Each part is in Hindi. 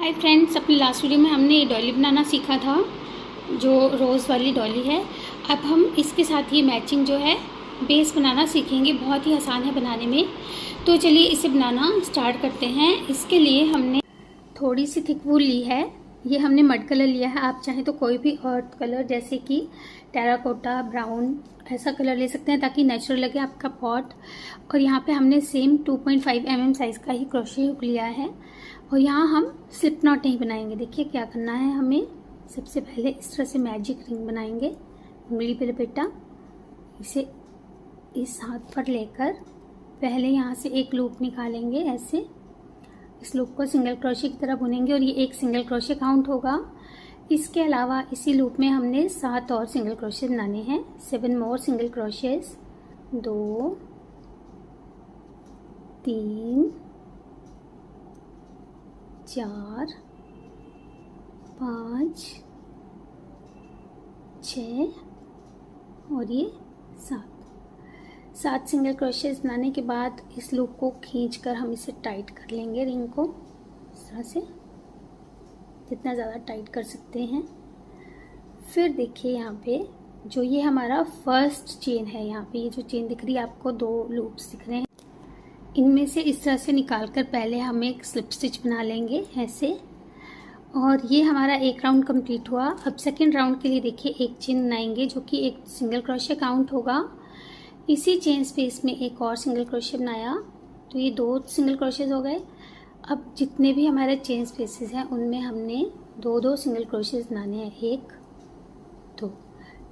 हाय फ्रेंड्स, अपनी लास्ट वीडियो में हमने ये डॉली बनाना सीखा था जो रोज़ वाली डॉली है। अब हम इसके साथ ये मैचिंग जो है बेस बनाना सीखेंगे। बहुत ही आसान है बनाने में। तो चलिए इसे बनाना स्टार्ट करते हैं। इसके लिए हमने थोड़ी सी थिक वूल ली है। ये हमने मड कलर लिया है। आप चाहें तो कोई भी और कलर जैसे कि टेराकोटा, ब्राउन ऐसा कलर ले सकते हैं ताकि नेचुरल लगे आपका पॉट। और यहाँ पे हमने सेम 2.5 mm साइज़ का ही क्रोशे हुक लिया है। और यहाँ हम स्लिप नॉट नहीं बनाएंगे। देखिए क्या करना है हमें। सबसे पहले इस तरह से मैजिक रिंग बनाएंगे। उंगली पे लपेटा, इसे इस हाथ पर लेकर पहले यहाँ से एक लूप निकालेंगे। ऐसे इस लूप को सिंगल क्रोशे की तरह बुनेंगे और ये एक सिंगल क्रोशे काउंट होगा। इसके अलावा इसी लूप में हमने 7 और सिंगल क्रोशे बनाने हैं। 7 मोर सिंगल क्रोशेस। 2 3 4 5 6 और ये 7 सिंगल क्रोशेस बनाने के बाद इस लूप को खींचकर हम इसे टाइट कर लेंगे। रिंग को इस तरह से जितना ज़्यादा टाइट कर सकते हैं। फिर देखिए यहाँ पे जो ये हमारा फर्स्ट चेन है, यहाँ पे ये जो चेन दिख रही है आपको, 2 लूप्स दिख रहे हैं। इनमें से इस तरह से निकालकर पहले हम एक स्लिप स्टिच बना लेंगे ऐसे। और ये हमारा एक राउंड कंप्लीट हुआ। अब सेकेंड राउंड के लिए देखिए एक चेन बनाएंगे जो कि एक सिंगल क्रोशे काउंट होगा। इसी चेन स्पेस में एक और सिंगल क्रोशे बनाया तो ये 2 सिंगल क्रोशेज हो गए। अब जितने भी हमारे चेन स्पेसेस हैं उनमें हमने 2 सिंगल क्रोशेज बनाने हैं। 1 2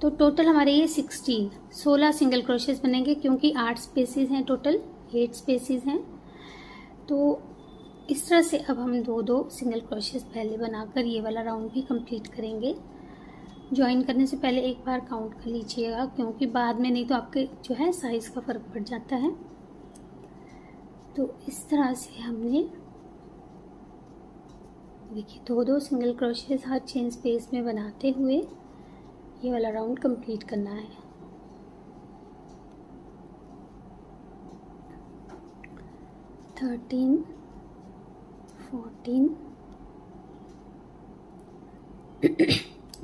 तो टोटल हमारे ये 16 सिंगल क्रोशेज बनेंगे क्योंकि 8 स्पेसेस हैं, टोटल 8 स्पेसेस हैं। तो इस तरह से अब हम 2 सिंगल क्रोशेज पहले बनाकर ये वाला राउंड भी कंप्लीट करेंगे। ज्वाइन करने से पहले एक बार काउंट कर लीजिएगा क्योंकि बाद में नहीं तो आपके जो है साइज़ का फ़र्क पड़ जाता है। तो इस तरह से हमने देखिए 2 सिंगल क्रोशेज हर चेन स्पेस में बनाते हुए ये वाला राउंड कंप्लीट करना है। 13 14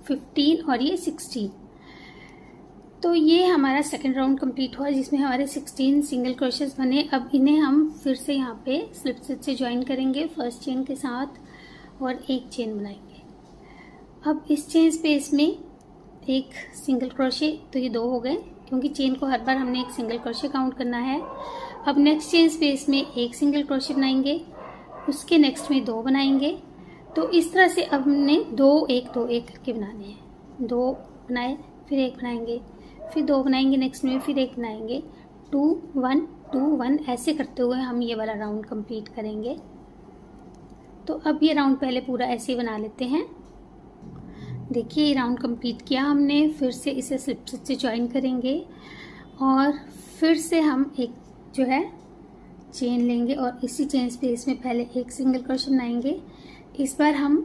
15 और ये 16। तो ये हमारा सेकेंड राउंड कंप्लीट हुआ जिसमें हमारे 16 सिंगल क्रोशेस बने। अब इन्हें हम फिर से यहाँ पे स्लिप स्टिच से ज्वाइन करेंगे फर्स्ट चेन के साथ और एक चेन बनाएंगे। अब इस चेन स्पेस में एक सिंगल क्रोशे, तो ये 2 हो गए क्योंकि चेन को हर बार हमने एक सिंगल क्रोशे काउंट करना है। अब नेक्स्ट चेन स्पेस में एक सिंगल क्रोशे बनाएंगे, उसके नेक्स्ट में 2 बनाएंगे। तो इस तरह से अब हमने 2 1 2 1 करके बनाने हैं। 2 बनाए, फिर 1 बनाएंगे, फिर 2 बनाएंगे, नेक्स्ट में फिर 1 बनाएंगे। 2 1 2 1 ऐसे करते हुए हम ये वाला राउंड कंप्लीट करेंगे। तो अब ये राउंड पहले पूरा ऐसे ही बना लेते हैं। देखिए ये राउंड कंप्लीट किया हमने। फिर से इसे स्लिप स्टिच से ज्वाइन करेंगे और फिर से हम एक जो है चेन लेंगे और इसी चेन स्पेस में पहले एक सिंगल क्रोशे बनाएंगे। इस बार हम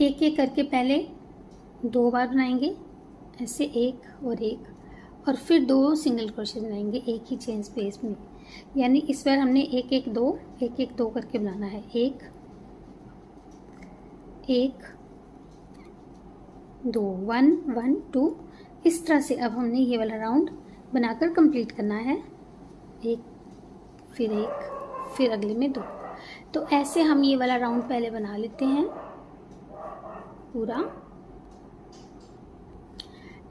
एक एक करके पहले 2 बार बनाएंगे ऐसे, 1 और 1, और फिर 2 सिंगल क्रोशे बनाएंगे एक ही चेन स्पेस में। यानी इस बार हमने 1 1 2 1 1 2 करके बनाना है। 1 1 2 1 1 2। इस तरह से अब हमने ये वाला राउंड बनाकर कंप्लीट करना है। 1 फिर 1 फिर अगले में 2। तो ऐसे हम ये वाला राउंड पहले बना लेते हैं पूरा।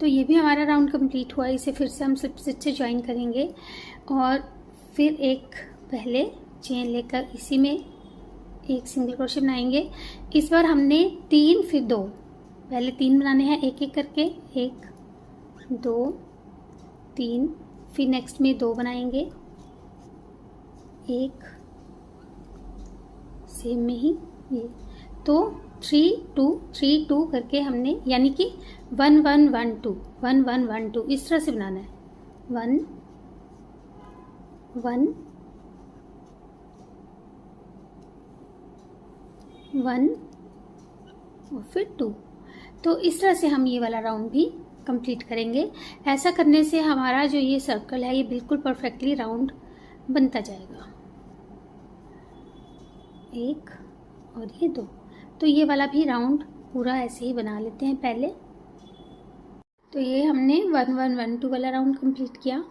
तो ये भी हमारा राउंड कंप्लीट हुआ। इसे फिर से हम स्लिप स्टिच से ज्वाइन करेंगे और फिर एक पहले चेन लेकर इसी में एक सिंगल क्रोशे बनाएंगे। इस बार हमने 3 फिर 2, पहले 3 बनाने हैं एक एक करके, 1 2 3, फिर नेक्स्ट में 2 बनाएंगे, 1 सेम में ही ये। तो 3 2 3 2 करके हमने, यानी कि 1 1 1 2 1 1 1 2 इस तरह से बनाना है। 1 1 1 और फिर 2। तो इस तरह से हम ये वाला राउंड भी कंप्लीट करेंगे। ऐसा करने से हमारा जो ये सर्कल है ये बिल्कुल परफेक्टली राउंड बनता जाएगा। 1 और ये 2। तो ये वाला भी राउंड पूरा ऐसे ही बना लेते हैं पहले। तो ये हमने 1 1 1 2 वाला राउंड कंप्लीट किया।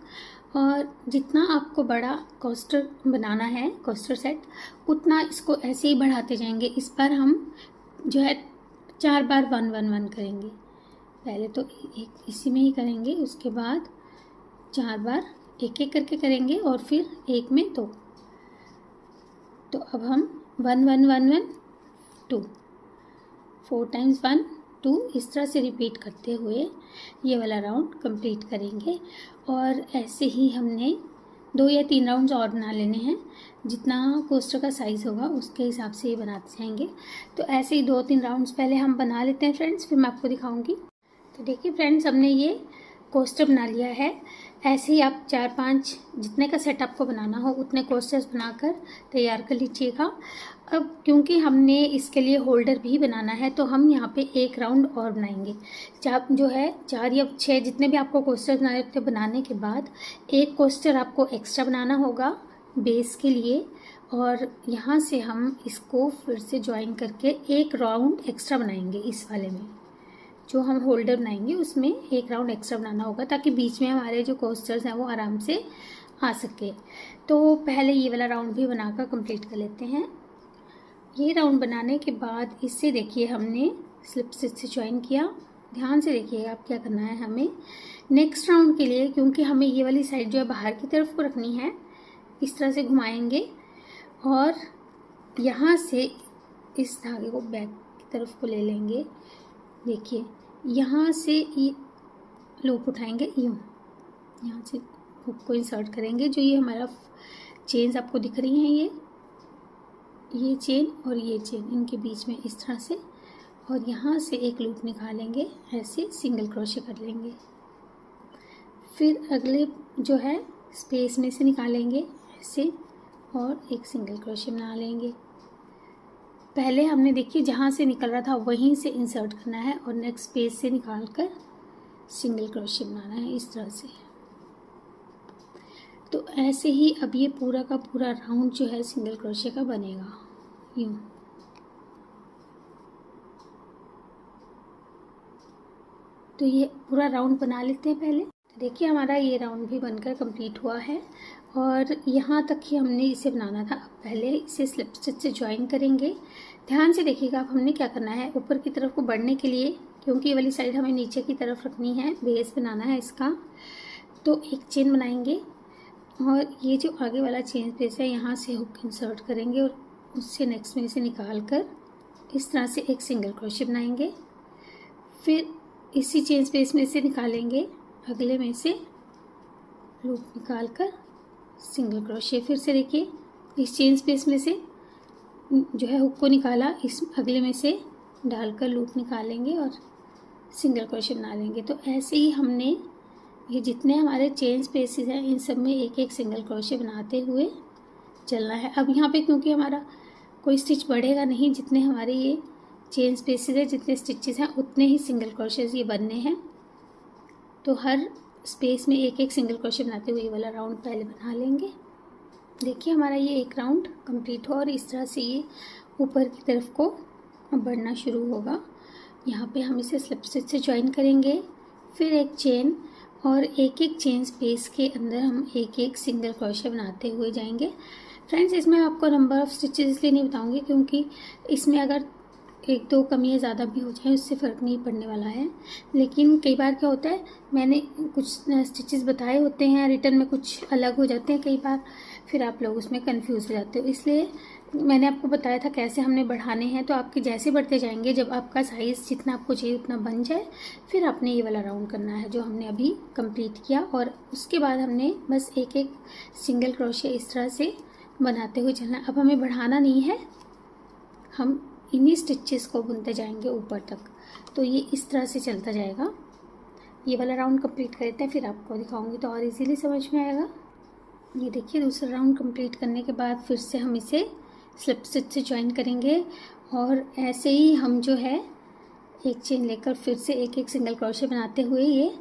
और जितना आपको बड़ा कोस्टर बनाना है, कोस्टर सेट, उतना इसको ऐसे ही बढ़ाते जाएंगे। इस बार हम जो है 4 बार 1 1 1 करेंगे। पहले तो एक इसी में ही करेंगे, उसके बाद 4 बार एक एक करके करेंगे और फिर एक में 2। तो अब हम 1 1 1 1 2 4 टाइम्स 1 2 इस तरह से रिपीट करते हुए ये वाला राउंड कंप्लीट करेंगे। और ऐसे ही हमने 2 या 3 राउंड्स और बना लेने हैं। जितना कोस्टर का साइज़ होगा उसके हिसाब से ये बनाते जाएंगे। तो ऐसे ही 2-3 राउंड्स पहले हम बना लेते हैं फ्रेंड्स, फिर मैं आपको दिखाऊंगी। तो देखिए फ्रेंड्स, हमने ये कोस्टर बना लिया है। ऐसे ही आप 4-5 जितने का सेट आपको बनाना हो उतने कोस्टर्स बनाकर तैयार कर लीजिएगा। अब क्योंकि हमने इसके लिए होल्डर भी बनाना है तो हम यहाँ पे एक राउंड और बनाएंगे। जो है 4 या 6 जितने भी आपको कोस्टर बनाने होते हैं, बनाने के बाद एक कोस्टर आपको एक्स्ट्रा बनाना होगा बेस के लिए। और यहाँ से हम इसको फिर से ज्वाइन करके एक राउंड एक्स्ट्रा बनाएंगे। इस वाले में जो हम होल्डर बनाएंगे उसमें एक राउंड एक्स्ट्रा बनाना होगा ताकि बीच में हमारे जो कोस्टर्स हैं वो आराम से आ सके। तो पहले ये वाला राउंड भी बनाकर कंप्लीट कर लेते हैं। ये राउंड बनाने के बाद इससे देखिए हमने स्लिप स्टिच से ज्वाइन किया। ध्यान से देखिएगा आप क्या करना है हमें नेक्स्ट राउंड के लिए, क्योंकि हमें ये वाली साइड जो है बाहर की तरफ को रखनी है। इस तरह से घुमाएंगे और यहाँ से इस धागे को बैक की तरफ को ले लेंगे। देखिए यहाँ से ये लूप उठाएंगे, यूँ यहाँ से हुक को इंसर्ट करेंगे। जो ये हमारा चेन्स आपको दिख रही हैं, ये चेन और ये चेन, इनके बीच में इस तरह से, और यहाँ से एक लूप निकालेंगे, ऐसे सिंगल क्रोशे कर लेंगे। फिर अगले जो है स्पेस में से निकालेंगे ऐसे और एक सिंगल क्रोशे बना लेंगे। पहले हमने देखिए जहाँ से निकल रहा था वहीं से इंसर्ट करना है और नेक्स्ट स्पेस से निकाल कर सिंगल क्रोशे बनाना है इस तरह से। तो ऐसे ही अब ये पूरा का पूरा राउंड जो है सिंगल क्रोशे का बनेगा, यूँ। तो ये पूरा राउंड बना लेते हैं पहले। तो देखिए हमारा ये राउंड भी बनकर कंप्लीट हुआ है और यहाँ तक ही हमने इसे बनाना था। अब पहले इसे स्लिप स्टिच से ज्वाइन करेंगे। ध्यान से देखिएगा अब हमने क्या करना है, ऊपर की तरफ को बढ़ने के लिए, क्योंकि ये वाली साइड हमें नीचे की तरफ रखनी है, बेस बनाना है इसका, तो एक चेन बनाएंगे और ये जो आगे वाला चेन स्पेस है यहाँ से हुक इंसर्ट करेंगे और उससे नेक्स्ट में से निकाल कर इस तरह से एक सिंगल क्रोशे बनाएंगे। फिर इसी चेन स्पेस में से निकालेंगे, अगले में से लूप निकाल कर सिंगल क्रोशे। फिर से देखिए इस चेन स्पेस में से जो है हुक को निकाला, इस अगले में से डालकर लूप निकालेंगे और सिंगल क्रोशे बना लेंगे। तो ऐसे ही हमने ये जितने हमारे चेन स्पेसेस हैं इन सब में एक एक सिंगल क्रोशे बनाते हुए चलना है। अब यहाँ पे क्योंकि हमारा कोई स्टिच बढ़ेगा नहीं, जितने हमारे ये चेन स्पेसेस है, जितने स्टिचेस हैं उतने ही सिंगल क्रोशेस ये बनने हैं। तो हर स्पेस में एक एक सिंगल क्रोशे बनाते हुए ये वाला राउंड पहले बना लेंगे। देखिए हमारा ये एक राउंड कंप्लीट हुआ और इस तरह से ये ऊपर की तरफ को बढ़ना शुरू होगा। यहाँ पे हम इसे स्लिप स्टिच से ज्वाइन करेंगे, फिर एक चेन और एक एक चेन स्पेस के अंदर हम एक एक सिंगल क्रोशे बनाते हुए जाएंगे। फ्रेंड्स, इसमें आपको नंबर ऑफ़ स्टिचेस इसलिए नहीं बताऊंगी क्योंकि इसमें अगर 1-2 कमियाँ ज़्यादा भी हो जाएं उससे फ़र्क नहीं पड़ने वाला है। लेकिन कई बार क्या होता है, मैंने कुछ स्टिचेस बताए होते हैं, रिटर्न में कुछ अलग हो जाते हैं कई बार, फिर आप लोग उसमें कंफ्यूज हो जाते हो। इसलिए मैंने आपको बताया था कैसे हमने बढ़ाने हैं। तो आपके जैसे बढ़ते जाएंगे, जब आपका साइज़ जितना आपको चाहिए उतना बन जाए, फिर आपने ये वाला राउंड करना है जो हमने अभी कंप्लीट किया। और उसके बाद हमने बस एक एक सिंगल क्रोशे इस तरह से बनाते हुए चलना। अब हमें बढ़ाना नहीं है, हम इन्हीं स्टिचेस को बुनते जाएंगे ऊपर तक। तो ये इस तरह से चलता जाएगा। ये वाला राउंड कंप्लीट कर लेते हैं, फिर आपको दिखाऊंगी तो और इजीली समझ में आएगा। ये देखिए दूसरा राउंड कंप्लीट करने के बाद फिर से हम इसे स्लिप स्टिच से ज्वाइन करेंगे और ऐसे ही हम जो है एक चेन लेकर फिर से एक एक सिंगल क्रोशे बनाते हुए ये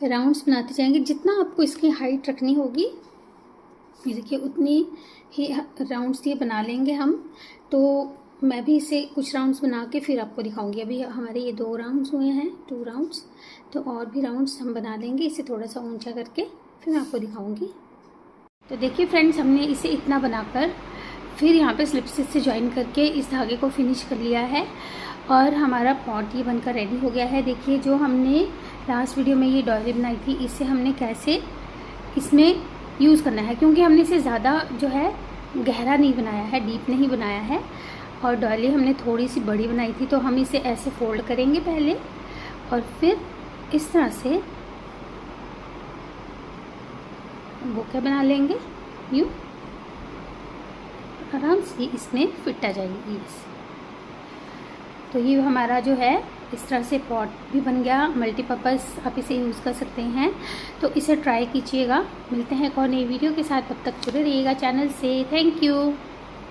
राउंड्स बनाते जाएंगे। जितना आपको इसकी हाइट रखनी होगी, ये देखिए उतनी ही राउंड्स ये बना लेंगे हम। तो मैं भी इसे कुछ राउंड्स बना के फिर आपको दिखाऊंगी। अभी हमारे ये 2 राउंड्स हुए हैं, 2 राउंड्स, तो और भी राउंड्स हम बना लेंगे इसे थोड़ा सा ऊंचा करके, फिर मैं आपको दिखाऊंगी। तो देखिए फ्रेंड्स, हमने इसे इतना बनाकर फिर यहाँ पे स्लिप स्टिच से ज्वाइन करके इस धागे को फिनिश कर लिया है और हमारा पॉट ये बनकर रेडी हो गया है। देखिए जो हमने लास्ट वीडियो में ये डॉयली बनाई थी, इसे हमने कैसे इसमें यूज़ करना है, क्योंकि हमने इसे ज़्यादा जो है गहरा नहीं बनाया है, डीप नहीं बनाया है, और डॉयली हमने थोड़ी सी बड़ी बनाई थी। तो हम इसे ऐसे फोल्ड करेंगे पहले और फिर इस तरह से बुके बना लेंगे, यूँ आराम से इसमें फिट आ जाएगी। यस, तो ये हमारा जो है इस तरह से पॉट भी बन गया, मल्टीपर्पज़ आप इसे यूज़ कर सकते हैं। तो इसे ट्राई कीजिएगा। मिलते हैं एक और नई वीडियो के साथ, तब तक जुड़े रहिएगा चैनल से। Thank you.